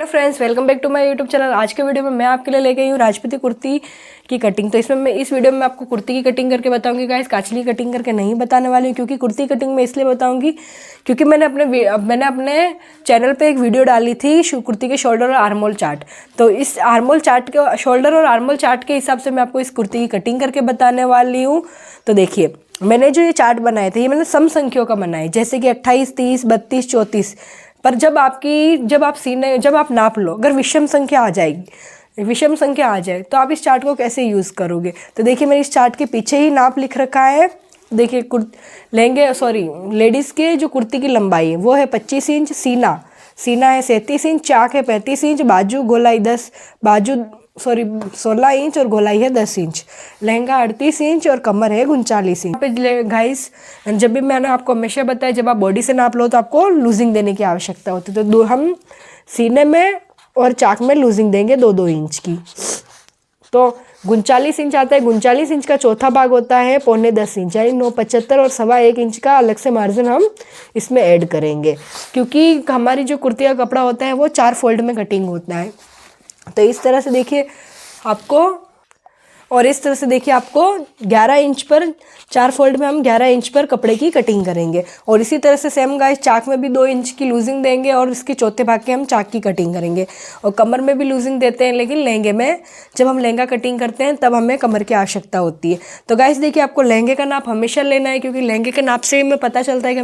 Hello friends, welcome back to my YouTube channel. आज के video में मैं आपके लिए लेके आई हूँ राजपूती कुर्ती की कटिंग। तो इसमें मैं इस वीडियो में आपको कुर्ती की कटिंग करके बताऊंगी गाइस, काचली कटिंग करके नहीं बताने वाली हूँ। क्योंकि कुर्ती कटिंग में इसलिए बताऊंगी क्योंकि मैंने अपने चैनल पे एक वीडियो डाली थी कुर्ती के शोल्डर और आर्मोल चार्ट। तो इस आर्मोल चार्ट के शोल्डर और आर्मोल चार्ट के हिसाब से मैं आपको इस कुर्ती की कटिंग करके बताने वाली हूँ। तो देखिए, मैंने जो ये चार्ट बनाए थे ये मैंने सम संख्याओं का बनाए, जैसे कि 28, 30, 32, 34। पर जब आप नाप लो, अगर विषम संख्या आ जाए तो आप इस चार्ट को कैसे यूज़ करोगे। तो देखिए, मैंने इस चार्ट के पीछे ही नाप लिख रखा है। देखिए, लेडीज़ के जो कुर्ती की लंबाई है वो है 25 इंच, सीना है 37 इंच, चाक है 35 इंच, बाजू 16 इंच और गोलाई है 10 इंच, लहंगा 38 इंच और कमर है 39 इंच। पे गाइस, जब भी मैंने आपको हमेशा बताया, जब आप बॉडी से नाप लो तो आपको लूजिंग देने की आवश्यकता होती है। तो हम सीने में और चाक में लूजिंग देंगे 2-2 इंच की। तो 39 इंच आता है। 39 इंच का चौथा भाग होता है 9.25 इंच, यानी 9.75 और 1.25 इंच का अलग से मार्जिन हम इसमें ऐड करेंगे। क्योंकि हमारी जो कुर्ती का कपड़ा होता है वो 4 फोल्ड में कटिंग होता है। तो इस तरह से देखिए आपको 11 इंच पर 4 फोल्ड में हम 11 इंच पर कपड़े की कटिंग करेंगे। और इसी तरह से सेम गाइस, चाक में भी 2 इंच की लूजिंग देंगे और इसके चौथे भाग के हम चाक की कटिंग करेंगे। और कमर में भी लूजिंग देते हैं, लेकिन लहंगे में जब हम लहंगा कटिंग करते हैं तब हमें कमर की आवश्यकता होती है। तो गाइस देखिए, आपको लहंगे का नाप हमेशा लेना है, क्योंकि लहंगे के नाप से ही हमें पता चलता है कि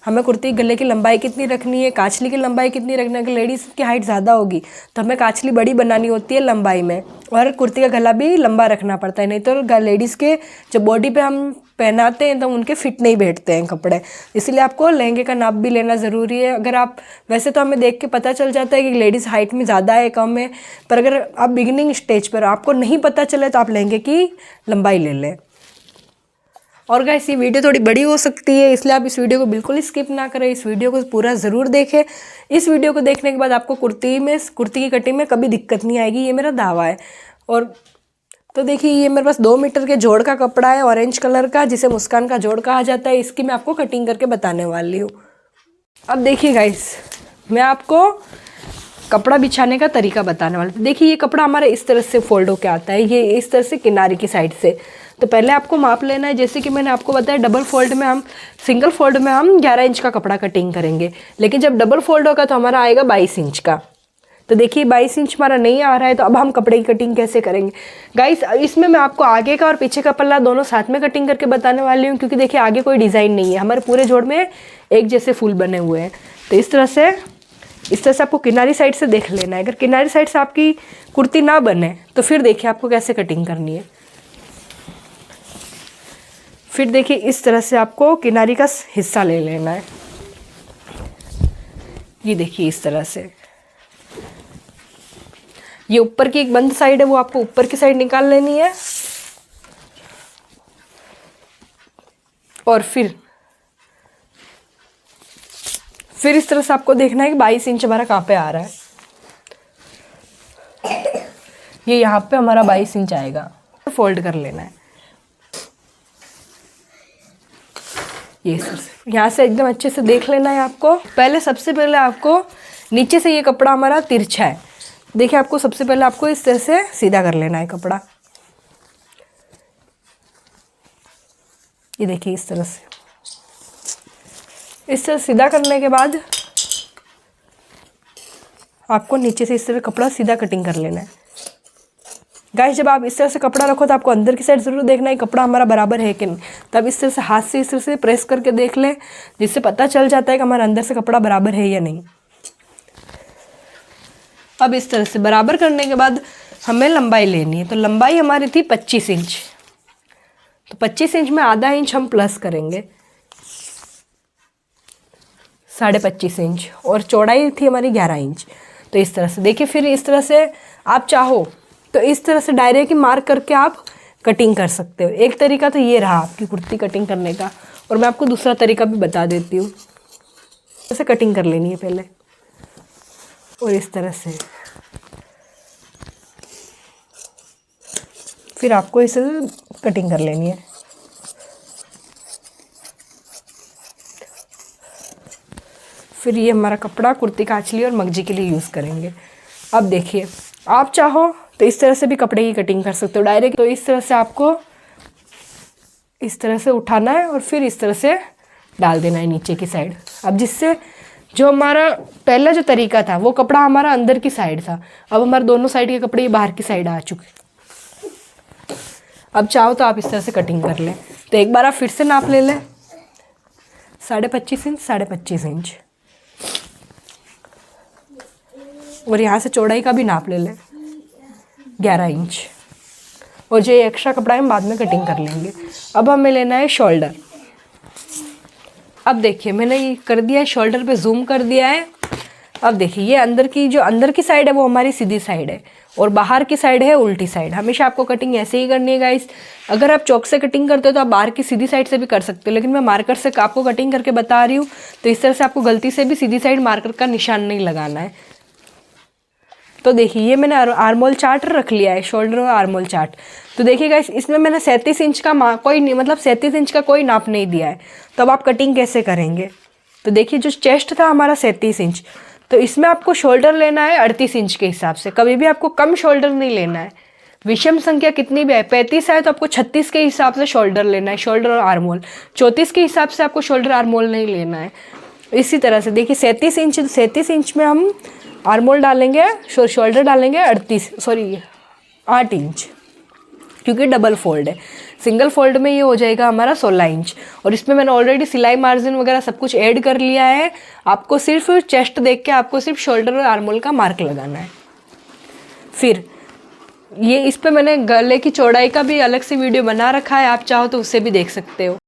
हमें कुर्ती गले की लंबाई कितनी रखनी है, काछली की लंबाई कितनी रखना है। अगर लेडीज़ की हाइट ज़्यादा होगी तो हमें काछली बड़ी बनानी होती है लंबाई में, और कुर्ती का गला भी लंबा रखना पड़ता है। नहीं तो लेडीज़ के जब बॉडी पे हम पहनाते हैं तो उनके फिट नहीं बैठते हैं कपड़े। इसलिए आपको लहंगे का नाप भी लेना ज़रूरी है। अगर आप वैसे तो हमें देख के पता चल जाता है कि लेडीज़ हाइट में ज़्यादा है, कम है, पर अगर आप बिगिनिंग स्टेज पर आपको नहीं पता चले तो आप लहंगे की लंबाई ले लें। और गाइस, ये वीडियो थोड़ी बड़ी हो सकती है, इसलिए आप इस वीडियो को बिल्कुल स्किप ना करें, इस वीडियो को पूरा ज़रूर देखें। इस वीडियो को देखने के बाद आपको कुर्ती की कटिंग में कभी दिक्कत नहीं आएगी, ये मेरा दावा है। और तो देखिए, ये मेरे पास 2 मीटर के जोड़ का कपड़ा है, ऑरेंज कलर का, जिसे मुस्कान का जोड़ कहा जाता है। इसकी मैं आपको कटिंग करके बताने वाली हूँ। अब देखिए गाइस, मैं आपको कपड़ा बिछाने का तरीका बताने वाला हूँ। देखिए, ये कपड़ा हमारा इस तरह से फोल्ड होकर आता है, ये इस तरह से किनारे की साइड से। तो पहले आपको माप लेना है, जैसे कि मैंने आपको बताया, सिंगल फोल्ड में हम 11 इंच का कपड़ा कटिंग करेंगे, लेकिन जब डबल फोल्ड होगा तो हमारा आएगा 22 इंच का। तो देखिए, 22 इंच हमारा नहीं आ रहा है, तो अब हम कपड़े की कटिंग कैसे करेंगे गाइस। इसमें मैं आपको आगे का और पीछे का पल्ला दोनों साथ में कटिंग करके बताने वाली हूँ, क्योंकि देखिए, आगे कोई डिज़ाइन नहीं है, हमारे पूरे जोड़ में एक जैसे फूल बने हुए हैं। तो इस तरह से आपको किनारी साइड से देख लेना है। अगर किनारी साइड से आपकी कुर्ती ना बने तो फिर देखिए आपको कैसे कटिंग करनी है। फिर देखिए, इस तरह से आपको किनारी का हिस्सा ले लेना है। ये देखिए, इस तरह से ये ऊपर की एक बंद साइड है, वो आपको ऊपर की साइड निकाल लेनी है। और फिर इस तरह से आपको देखना है कि 22 इंच हमारा कहाँ पे आ रहा है। ये यहाँ पे हमारा 22 इंच आएगा, फोल्ड कर लेना है। ये यहाँ से एकदम अच्छे से देख लेना है आपको। सबसे पहले आपको नीचे से ये कपड़ा हमारा तिरछा है, देखिए, आपको सबसे पहले आपको इस तरह से सीधा कर लेना है कपड़ा। ये देखिए, इस तरह सीधा करने के बाद आपको नीचे से इस तरह कपड़ा सीधा कटिंग कर लेना है। गाइस, जब आप इस तरह से कपड़ा रखो तो आपको अंदर की साइड ज़रूर देखना है कपड़ा हमारा बराबर है कि नहीं। तब इस तरह से हाथ से इस तरह से प्रेस करके देख लें, जिससे पता चल जाता है कि हमारे अंदर से कपड़ा बराबर है या नहीं। अब इस तरह से बराबर करने के बाद हमें लंबाई लेनी है। तो लंबाई हमारी थी 25 इंच, तो 25 इंच में आधा इंच हम प्लस करेंगे, 25.5 इंच, और चौड़ाई थी हमारी 11 इंच। तो इस तरह से देखिए, फिर इस तरह से आप चाहो तो इस तरह से डायरेक्ट मार्क करके आप कटिंग कर सकते हो। एक तरीका तो ये रहा आपकी कुर्ती कटिंग करने का, और मैं आपको दूसरा तरीका भी बता देती हूँ। ऐसे कटिंग कर लेनी है पहले, और इस तरह से फिर आपको इसे कटिंग कर लेनी है। फिर ये हमारा कपड़ा कुर्ती कांचली और मगजी के लिए यूज़ करेंगे। अब देखिए, आप चाहो तो इस तरह से भी कपड़े की कटिंग कर सकते हो डायरेक्ट। तो इस तरह से आपको इस तरह से उठाना है और फिर इस तरह से डाल देना है नीचे की साइड। अब जिससे जो हमारा पहला जो तरीका था वो कपड़ा हमारा अंदर की साइड था, अब हमारे दोनों साइड के कपड़े बाहर की साइड आ चुके। अब चाहो तो आप इस तरह से कटिंग कर लें। तो एक बार आप फिर से नाप ले लें, 25.5 इंच 25.5 इंच, और यहाँ से चौड़ाई का भी नाप ले लें 11 इंच, और जो एक्स्ट्रा कपड़ा है हम बाद में कटिंग कर लेंगे। अब हमें लेना है शोल्डर। अब देखिए मैंने ये कर दिया है, शोल्डर पे जूम कर दिया है। अब देखिए ये अंदर की साइड है वो हमारी सीधी साइड है और बाहर की साइड है उल्टी साइड। हमेशा आपको कटिंग ऐसे ही करनी है गाइस। अगर आप चॉक से कटिंग करते हो तो आप बाहर की सीधी साइड से भी कर सकते हो, लेकिन मैं मार्कर से आपको कटिंग करके बता रही हूँ, तो इस तरह से आपको गलती से भी सीधी साइड मार्कर का निशान नहीं लगाना है। तो देखिए ये मैंने आर्मोल चार्ट रख लिया है, शोल्डर और आर्मोल चार्ट। तो देखिए गाइस इसमें मैंने 37 इंच का 37 इंच का कोई नाप नहीं दिया है। तो अब आप कटिंग कैसे करेंगे? तो देखिए जो चेस्ट था हमारा 37 इंच, तो इसमें आपको शोल्डर लेना है 38 इंच के हिसाब से। कभी भी आपको कम शोल्डर नहीं लेना है। विषम संख्या कितनी भी है, 35 है तो आपको 36 के हिसाब से शोल्डर लेना है, शोल्डर और आर्मोल। 34 के हिसाब से आपको शोल्डर आर्मोल नहीं लेना है। इसी तरह से देखिए 37 इंच में हम आर्मोल डालेंगे, शोल्डर डालेंगे 8 इंच, क्योंकि डबल फोल्ड है। सिंगल फोल्ड में ये हो जाएगा हमारा 16 इंच। और इसमें मैंने ऑलरेडी सिलाई मार्जिन वगैरह सब कुछ ऐड कर लिया है। आपको सिर्फ चेस्ट देख के आपको सिर्फ शोल्डर और आर्मोल का मार्क लगाना है। फिर ये इस पे मैंने गले की चौड़ाई का भी अलग से वीडियो बना रखा है, आप चाहो तो उससे भी देख सकते हो।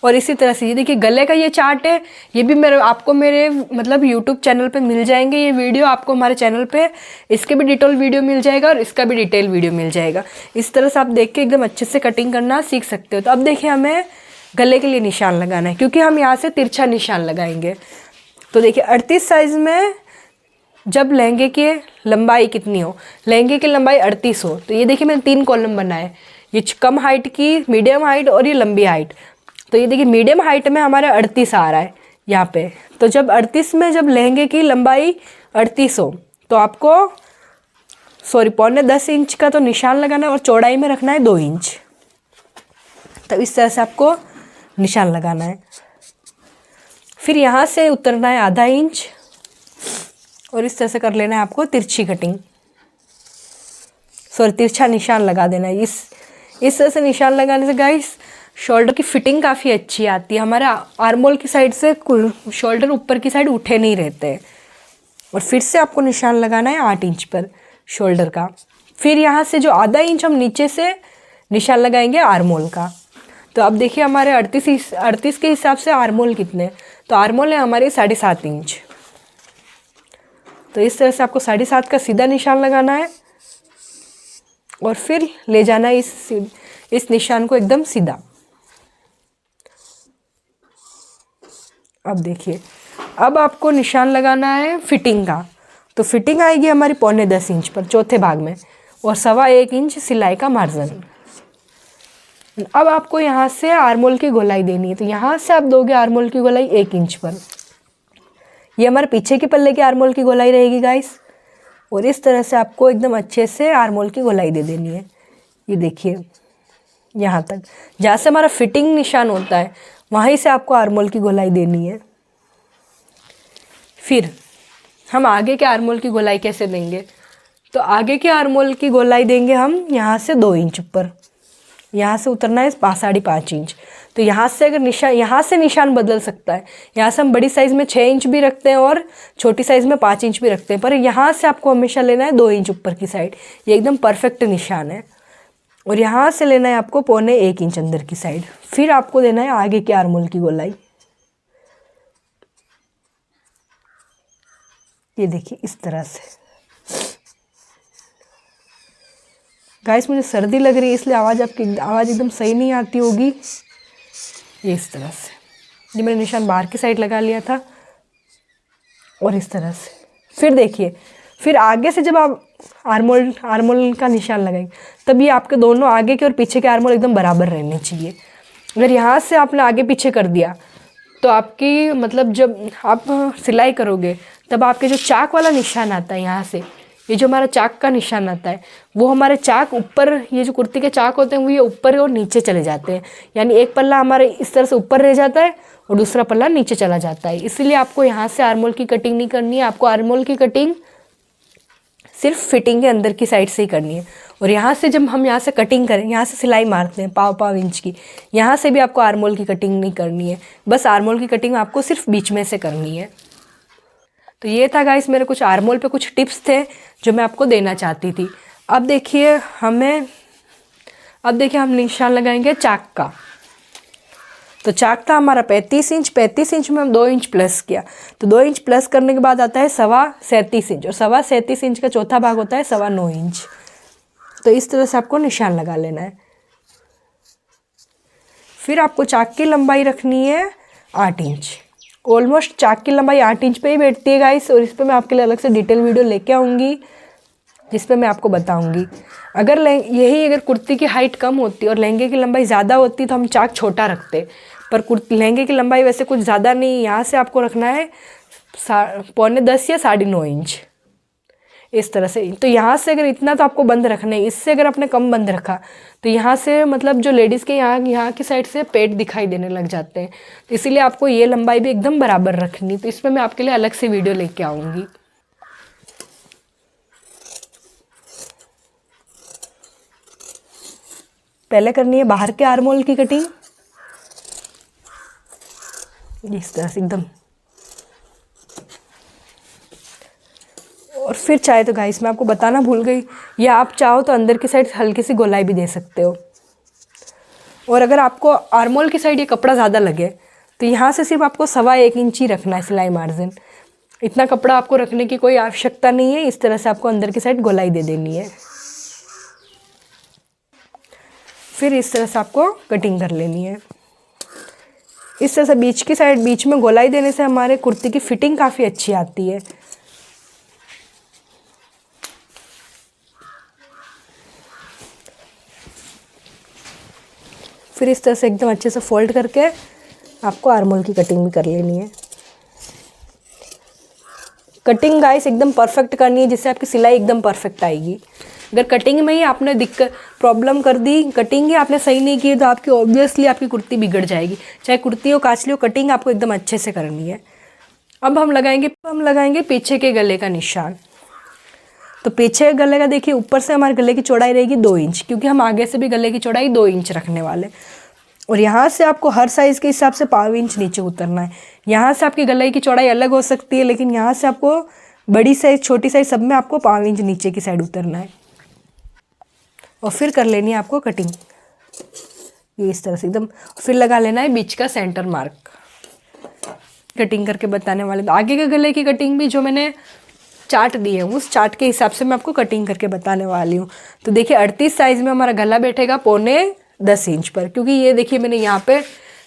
और इसी तरह से ये देखिए गले का ये चार्ट है, ये भी आपको मेरे मतलब यूट्यूब चैनल पे मिल जाएंगे। ये वीडियो आपको हमारे चैनल पे इसके भी डिटेल वीडियो मिल जाएगा और इसका भी डिटेल वीडियो मिल जाएगा। इस तरह से आप देख के एकदम अच्छे से कटिंग करना सीख सकते हो। तो अब देखिए हमें गले के लिए निशान लगाना है, क्योंकि हम यहाँ से तिरछा निशान लगाएंगे। तो देखिए 38 साइज़ में जब लहंगे की लंबाई कितनी हो, लहंगे की लंबाई 38 हो, तो ये देखिए मैंने 3 कॉलम बनाए, ये कम हाइट की, मीडियम हाइट और ये लंबी हाइट। तो ये देखिए मीडियम हाइट में हमारा 38 आ रहा है यहाँ पे। तो जब 38 में जब लहंगे की लंबाई 38 हो तो आपको 10.25 इंच का तो निशान लगाना है और चौड़ाई में रखना है 2 इंच। तो इस तरह से आपको निशान लगाना है। फिर यहाँ से उतरना है आधा इंच और इस तरह से कर लेना है आपको तिरछी कटिंग, तिरछा निशान लगा देना है। इस तरह से निशान लगाने से गाइस शोल्डर की फिटिंग काफ़ी अच्छी आती है। हमारा आर्मोल की साइड से शोल्डर ऊपर की साइड उठे नहीं रहते। और फिर से आपको निशान लगाना है 8 इंच पर शोल्डर का। फिर यहाँ से जो आधा इंच हम नीचे से निशान लगाएंगे आर्मोल का। तो अब देखिए हमारे 38 के हिसाब से आर्मोल कितने, तो आर्मोल है हमारे 7.5 इंच। तो इस तरह से आपको 7.5 का सीधा निशान लगाना है और फिर ले जाना है इस निशान को एकदम सीधा। अब देखिए अब आपको निशान लगाना है फिटिंग का। तो फिटिंग आएगी हमारी 9.25 इंच पर चौथे भाग में और 1.25 इंच सिलाई का मार्जिन। अब आपको यहाँ से आर्मोल की गोलाई देनी है, तो यहाँ से आप दोगे आर्मोल की गोलाई 1 इंच पर। ये हमारे पीछे के पल्ले की आर्मोल की गोलाई रहेगी गाइस। और इस तरह से आपको एकदम अच्छे से आर्मोल की गोलाई दे देनी है। ये देखिए यहाँ तक जहाँ से हमारा फिटिंग निशान होता है वहीं से आपको आर्मोल की गोलाई देनी है। फिर हम आगे के आर्मोल की गोलाई कैसे देंगे, तो आगे के आर्मोल की गोलाई देंगे हम यहाँ से 2 इंच ऊपर। यहाँ से उतरना है 5.5 इंच। तो यहाँ से अगर यहाँ से निशान बदल सकता है। यहाँ से हम बड़ी साइज़ में 6 इंच भी रखते हैं और छोटी साइज़ में 5 इंच भी रखते हैं, पर यहाँ से आपको हमेशा लेना है 2 इंच ऊपर की साइड। ये एकदम परफेक्ट निशान है। और यहाँ से लेना है आपको 1.25 इंच अंदर की साइड। फिर आपको देना है आगे के आर्मोल की गोलाई। ये देखिए इस तरह से। गाइस मुझे सर्दी लग रही है इसलिए आवाज़ एकदम सही नहीं आती होगी। ये इस तरह से, ये मैंने निशान बाहर की साइड लगा लिया था और इस तरह से। फिर देखिए फिर आगे से जब आप आर्मोल का निशान लगाएंगे तब ये आपके दोनों आगे के और पीछे के आर्मोल एकदम बराबर रहने चाहिए। अगर यहाँ से आपने आगे पीछे कर दिया तो आपकी मतलब जब आप सिलाई करोगे तब आपके जो चाक वाला निशान आता है यहाँ से, ये जो हमारा चाक का निशान आता है वो हमारे चाक ऊपर, ये जो कुर्ती के चाक होते हैं वो ये ऊपर और नीचे चले जाते हैं। यानी एक पल्ला हमारे इस तरह से ऊपर रह जाता है और दूसरा पल्ला नीचे चला जाता है। इसीलिए आपको यहाँ से आर्मोल की कटिंग नहीं करनी है, आपको आर्मोल की कटिंग सिर्फ फिटिंग के अंदर की साइड से ही करनी है। और यहाँ से जब हम यहाँ से कटिंग करें, यहाँ से सिलाई मारते हैं पाव इंच की, यहाँ से भी आपको आर्मोल की कटिंग नहीं करनी है, बस आर्मोल की कटिंग आपको सिर्फ बीच में से करनी है। तो ये था गाइस मेरे कुछ आर्मोल पे कुछ टिप्स थे जो मैं आपको देना चाहती थी। अब देखिए हम निशान लगाएंगे चाक का। तो चाक था हमारा 35 इंच, 35 इंच में हम 2 इंच प्लस किया, तो 2 इंच प्लस करने के बाद आता है 37.5 इंच, और 37.5 इंच का चौथा भाग होता है 9.25 इंच। तो इस तरह से आपको निशान लगा लेना है। फिर आपको चाक की लंबाई रखनी है 8 इंच। ऑलमोस्ट चाक की लंबाई 8 इंच पे ही बैठती है गाइस, और इस पर मैं आपके लिए अलग से डिटेल वीडियो लेके आऊँगी जिस पे मैं आपको बताऊंगी। अगर कुर्ती की हाइट कम होती और लहंगे की लंबाई ज़्यादा होती तो हम चाक छोटा रखते, पर लहंगे की लंबाई वैसे कुछ ज़्यादा नहीं, यहाँ से आपको रखना है 9.25 या 9.5 इंच इस तरह से। तो यहाँ से अगर इतना तो आपको बंद रखना है, इससे अगर आपने कम बंद रखा तो यहाँ से मतलब जो लेडीज़ के यहाँ की साइड से पेट दिखाई देने लग जाते हैं। तो इसीलिए आपको ये लंबाई भी एकदम बराबर रखनी। तो इसमें मैं आपके लिए अलग से वीडियो लेके आऊँगी। पहले करनी है बाहर के आर्मोल की कटिंग इस तरह से एकदम, और फिर चाहे तो गाइस मैं आपको बताना भूल गई, या आप चाहो तो अंदर की साइड हल्की सी गोलाई भी दे सकते हो। और अगर आपको आर्मोल की साइड ये कपड़ा ज़्यादा लगे तो यहाँ से सिर्फ आपको 1.25 इंच ही रखना है सिलाई मार्जिन। इतना कपड़ा आपको रखने की कोई आवश्यकता नहीं है। इस तरह से आपको अंदर की साइड गोलाई दे देनी है। फिर इस तरह से आपको कटिंग कर लेनी है। इस तरह से बीच की साइड बीच में गोलाई देने से हमारे कुर्ती की फिटिंग काफ़ी अच्छी आती है। फिर इस तरह से एकदम अच्छे से फोल्ड करके आपको आर्मोल की कटिंग भी कर लेनी है। कटिंग गाइस एकदम परफेक्ट करनी है जिससे आपकी सिलाई एकदम परफेक्ट आएगी। अगर कटिंग में ही आपने प्रॉब्लम कर दी, कटिंग ही आपने सही नहीं की, तो आपकी ऑब्वियसली आपकी कुर्ती बिगड़ जाएगी। चाहे कुर्ती हो काचली हो, कटिंग आपको एकदम अच्छे से करनी है। अब हम लगाएंगे पीछे के गले का निशान। तो पीछे गले का देखिए, ऊपर से हमारे गले की चौड़ाई रहेगी 2 इंच, क्योंकि हम आगे से भी गले की चौड़ाई 2 इंच रखने वाले। और यहाँ से आपको हर साइज़ के हिसाब से 1.5 इंच नीचे उतरना है। यहाँ से आपकी गले की चौड़ाई अलग हो सकती है, लेकिन यहाँ से आपको बड़ी साइज़ छोटी साइज़ सब में आपको 1.5 इंच नीचे की साइड उतरना है। और फिर कर लेनी है आपको कटिंग ये इस तरह से एकदम। फिर लगा लेना है बीच का सेंटर मार्क। कटिंग करके बताने वाले तो आगे के गले की कटिंग भी जो मैंने चार्ट दी है उस चार्ट के हिसाब से मैं आपको कटिंग करके बताने वाली हूँ। तो देखिए 38 साइज़ में हमारा गला बैठेगा 9.25 इंच पर, क्योंकि ये देखिए मैंने यहाँ पे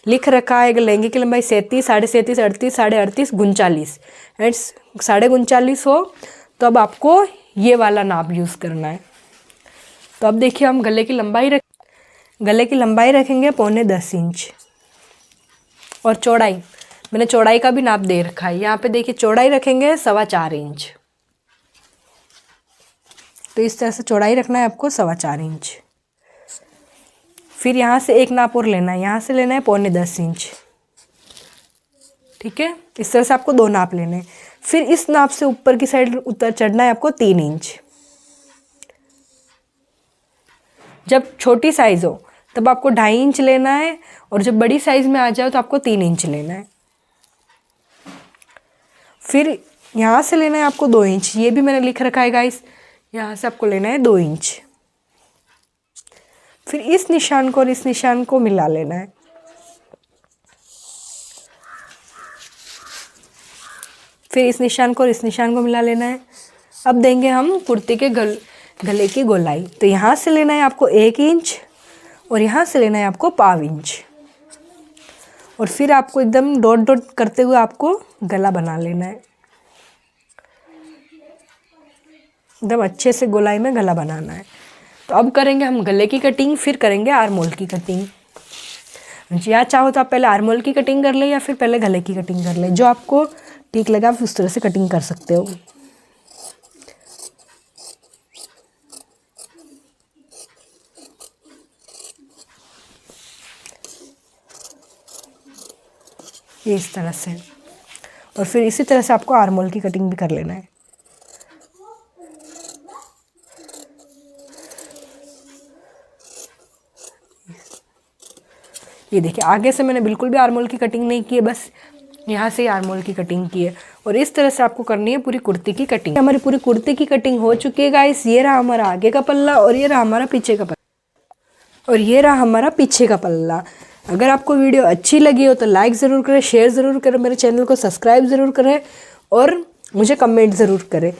लिख रखा है लहंगे की लंबाई 37, 37.5, 38, 38.5, 39 एंड 39.5 हो। तो अब आपको ये वाला नाप यूज़ करना है। तो अब देखिए हम गले की लंबाई रखेंगे 9.25 इंच। और चौड़ाई मैंने चौड़ाई का भी नाप दे रखा है। यहाँ पे देखिए चौड़ाई रखेंगे 4.25 इंच। तो इस तरह से चौड़ाई रखना है आपको 4.25 इंच। फिर यहाँ से एक नाप और लेना है, यहाँ से लेना है 9.10 इंच। ठीक है, इस तरह से आपको 2 नाप लेने हैं। फिर इस नाप से ऊपर की साइड चढ़ना है आपको 3 इंच। जब छोटी साइज़ हो तब आपको 2.5 इंच लेना है, और जब बड़ी साइज़ में आ जाओ तो आपको 3 इंच लेना है। फिर यहाँ से लेना है आपको 2 इंच, ये भी मैंने लिख रखा है गाइस। यहाँ से आपको लेना है 2 इंच। फिर इस निशान को और इस निशान को मिला लेना है। फिर इस निशान को और इस निशान को मिला लेना है। अब देंगे हम कुर्ती के गले की गोलाई। तो यहाँ से लेना है आपको 1 इंच और यहाँ से लेना है आपको 1.5 इंच। और फिर आपको एकदम डॉट डॉट करते हुए आपको गला बना लेना है। एकदम अच्छे से गोलाई में गला बनाना है। तो अब करेंगे हम गले की कटिंग, फिर करेंगे आर्मोल की कटिंग। या चाहो तो आप पहले आर्मोल की कटिंग कर ले या फिर पहले गले की कटिंग कर ले, जो आपको ठीक लगा आप उस तरह से कटिंग कर सकते हो। ये इस तरह से, और फिर इसी तरह से आपको आर्मोल की कटिंग भी कर लेना है। ये देखिए आगे से मैंने बिल्कुल भी आर्मोल की कटिंग नहीं की है, बस यहाँ से ही आर्मोल की कटिंग की है। और इस तरह से आपको करनी है पूरी कुर्ती की कटिंग। हमारी पूरी कुर्ती की कटिंग हो चुकी है गाइस। ये रहा हमारा आगे का पल्ला और ये रहा हमारा पीछे का पल्ला, और ये रहा हमारा पीछे का पल्ला। अगर आपको वीडियो अच्छी लगी हो तो लाइक ज़रूर करें, शेयर ज़रूर करें, मेरे चैनल को सब्सक्राइब ज़रूर करें और मुझे कमेंट ज़रूर करें।